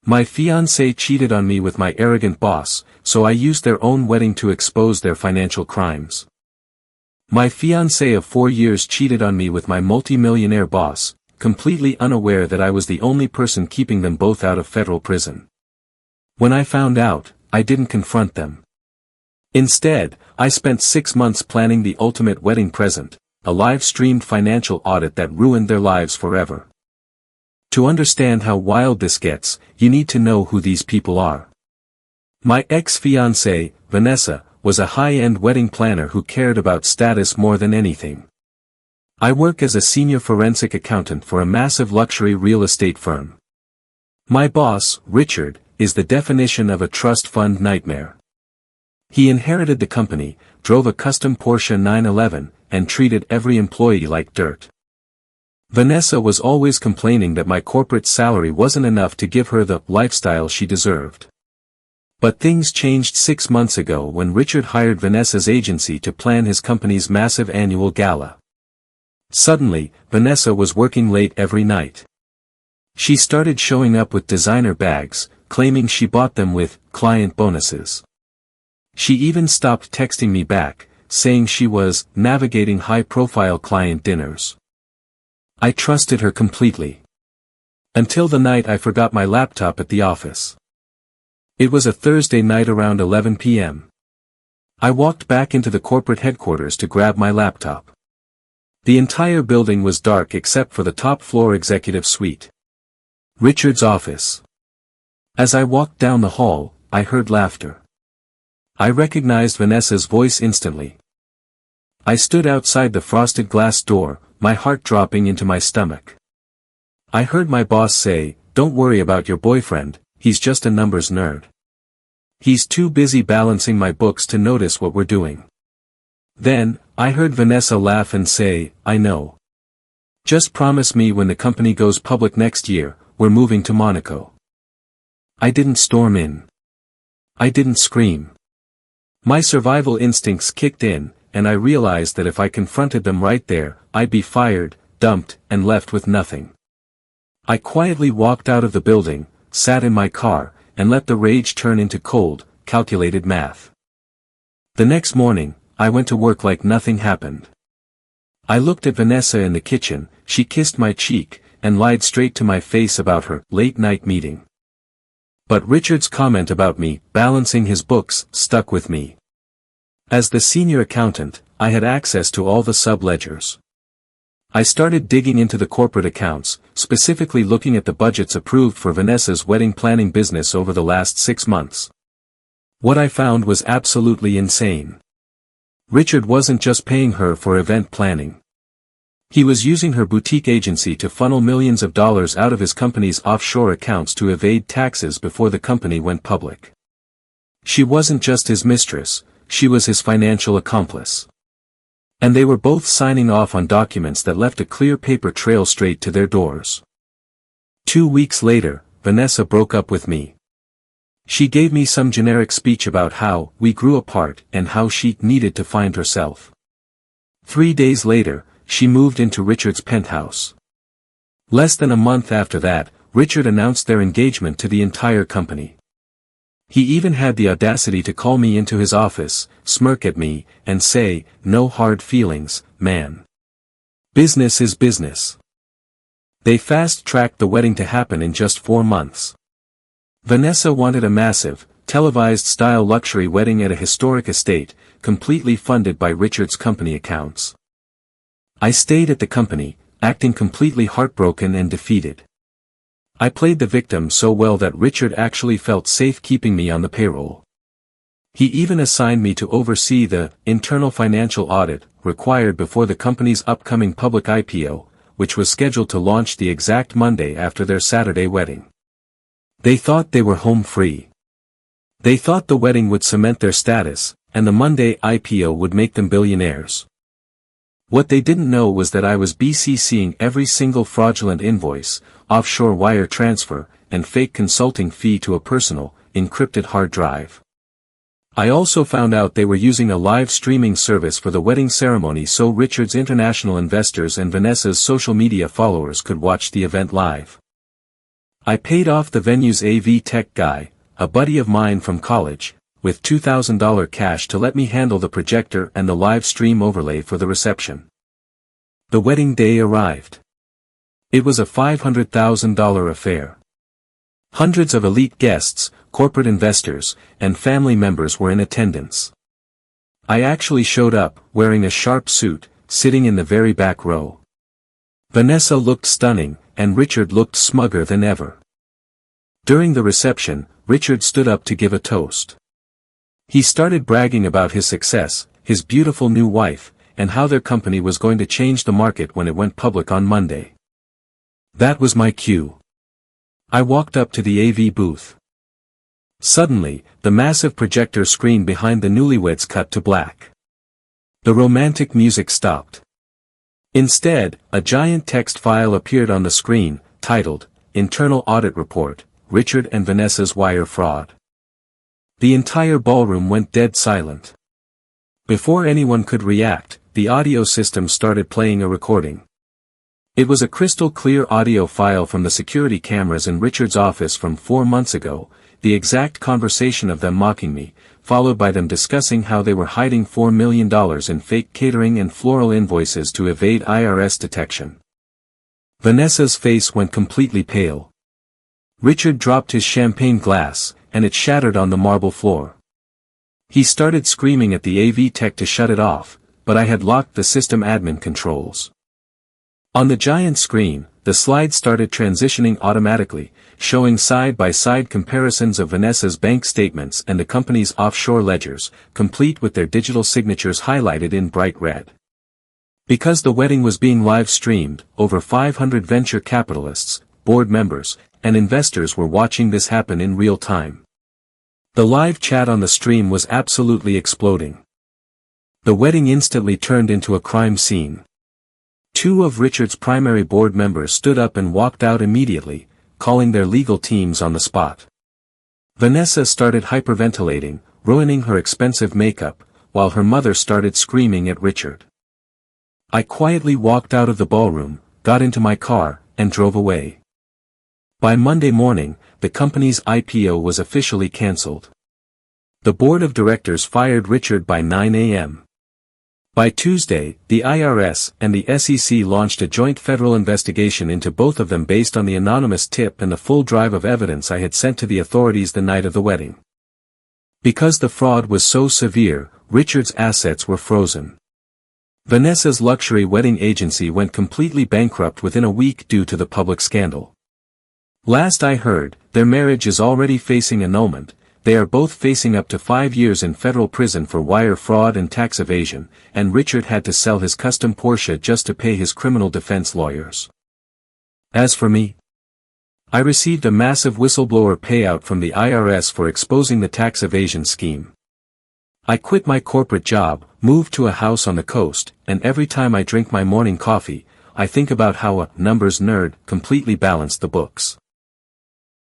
My fiancé cheated on me with my arrogant boss, so I used their own wedding to expose their financial crimes. My fiancé of 4 years cheated on me with my multi-millionaire boss, completely unaware that I was the only person keeping them both out of federal prison. When I found out, I didn't confront them. Instead, I spent 6 months planning the ultimate wedding present, a live-streamed financial audit that ruined their lives forever. To understand how wild this gets, you need to know who these people are. My ex-fiancée, Vanessa, was a high-end wedding planner who cared about status more than anything. I work as a senior forensic accountant for a massive luxury real estate firm. My boss, Richard, is the definition of a trust fund nightmare. He inherited the company, drove a custom Porsche 911, and treated every employee like dirt. Vanessa was always complaining that my corporate salary wasn't enough to give her the lifestyle she deserved. But things changed 6 months ago when Richard hired Vanessa's agency to plan his company's massive annual gala. Suddenly, Vanessa was working late every night. She started showing up with designer bags, claiming she bought them with client bonuses. She even stopped texting me back, saying she was navigating high-profile client dinners. I trusted her completely. Until the night I forgot my laptop at the office. It was a Thursday night around 11 p.m. I walked back into the corporate headquarters to grab my laptop. The entire building was dark except for the top-floor executive suite. Richard's office. As I walked down the hall, I heard laughter. I recognized Vanessa's voice instantly. I stood outside the frosted glass door, my heart dropping into my stomach. I heard my boss say, "Don't worry about your boyfriend, he's just a numbers nerd. He's too busy balancing my books to notice what we're doing." Then, I heard Vanessa laugh and say, "I know. Just promise me when the company goes public next year, we're moving to Monaco." I didn't storm in. I didn't scream. My survival instincts kicked in, and I realized that if I confronted them right there, I'd be fired, dumped, and left with nothing. I quietly walked out of the building, sat in my car, and let the rage turn into cold, calculated math. The next morning, I went to work like nothing happened. I looked at Vanessa in the kitchen, she kissed my cheek, and lied straight to my face about her late-night meeting. But Richard's comment about me balancing his books stuck with me. As the senior accountant, I had access to all the sub-ledgers. I started digging into the corporate accounts, specifically looking at the budgets approved for Vanessa's wedding planning business over the last 6 months. What I found was absolutely insane. Richard wasn't just paying her for event planning. He was using her boutique agency to funnel millions of dollars out of his company's offshore accounts to evade taxes before the company went public. She wasn't just his mistress, she was his financial accomplice. And they were both signing off on documents that left a clear paper trail straight to their doors. 2 weeks later, Vanessa broke up with me. She gave me some generic speech about how we grew apart and how she needed to find herself. 3 days later, she moved into Richard's penthouse. Less than a month after that, Richard announced their engagement to the entire company. He even had the audacity to call me into his office, smirk at me, and say, "No hard feelings, man. Business is business." They fast-tracked the wedding to happen in just 4 months. Vanessa wanted a massive, televised-style luxury wedding at a historic estate, completely funded by Richard's company accounts. I stayed at the company, acting completely heartbroken and defeated. I played the victim so well that Richard actually felt safe keeping me on the payroll. He even assigned me to oversee the internal financial audit required before the company's upcoming public IPO, which was scheduled to launch the exact Monday after their Saturday wedding. They thought they were home free. They thought the wedding would cement their status, and the Monday IPO would make them billionaires. What they didn't know was that I was BCCing every single fraudulent invoice, offshore wire transfer, and fake consulting fee to a personal, encrypted hard drive. I also found out they were using a live streaming service for the wedding ceremony so Richard's international investors and Vanessa's social media followers could watch the event live. I paid off the venue's AV tech guy, a buddy of mine from college, with $2,000 cash to let me handle the projector and the live stream overlay for the reception. The wedding day arrived. It was a $500,000 affair. Hundreds of elite guests, corporate investors, and family members were in attendance. I actually showed up, wearing a sharp suit, sitting in the very back row. Vanessa looked stunning, and Richard looked smugger than ever. During the reception, Richard stood up to give a toast. He started bragging about his success, his beautiful new wife, and how their company was going to change the market when it went public on Monday. That was my cue. I walked up to the AV booth. Suddenly, the massive projector screen behind the newlyweds cut to black. The romantic music stopped. Instead, a giant text file appeared on the screen, titled, Internal Audit Report, Richard and Vanessa's Wire Fraud. The entire ballroom went dead silent. Before anyone could react, the audio system started playing a recording. It was a crystal-clear audio file from the security cameras in Richard's office from 4 months ago, the exact conversation of them mocking me, followed by them discussing how they were hiding $4 million in fake catering and floral invoices to evade IRS detection. Vanessa's face went completely pale. Richard dropped his champagne glass, and it shattered on the marble floor. He started screaming at the AV tech to shut it off, but I had locked the system admin controls. On the giant screen, the slides started transitioning automatically, showing side-by-side comparisons of Vanessa's bank statements and the company's offshore ledgers, complete with their digital signatures highlighted in bright red. Because the wedding was being live-streamed, over 500 venture capitalists, board members, and investors were watching this happen in real time. The live chat on the stream was absolutely exploding. The wedding instantly turned into a crime scene. 2 of Richard's primary board members stood up and walked out immediately, calling their legal teams on the spot. Vanessa started hyperventilating, ruining her expensive makeup, while her mother started screaming at Richard. I quietly walked out of the ballroom, got into my car, and drove away. By Monday morning, the company's IPO was officially cancelled. The board of directors fired Richard by 9 a.m. By Tuesday, the IRS and the SEC launched a joint federal investigation into both of them based on the anonymous tip and the full drive of evidence I had sent to the authorities the night of the wedding. Because the fraud was so severe, Richard's assets were frozen. Vanessa's luxury wedding agency went completely bankrupt within a week due to the public scandal. Last I heard, their marriage is already facing annulment. They are both facing up to 5 years in federal prison for wire fraud and tax evasion, and Richard had to sell his custom Porsche just to pay his criminal defense lawyers. As for me, I received a massive whistleblower payout from the IRS for exposing the tax evasion scheme. I quit my corporate job, moved to a house on the coast, and every time I drink my morning coffee, I think about how a numbers nerd completely balanced the books.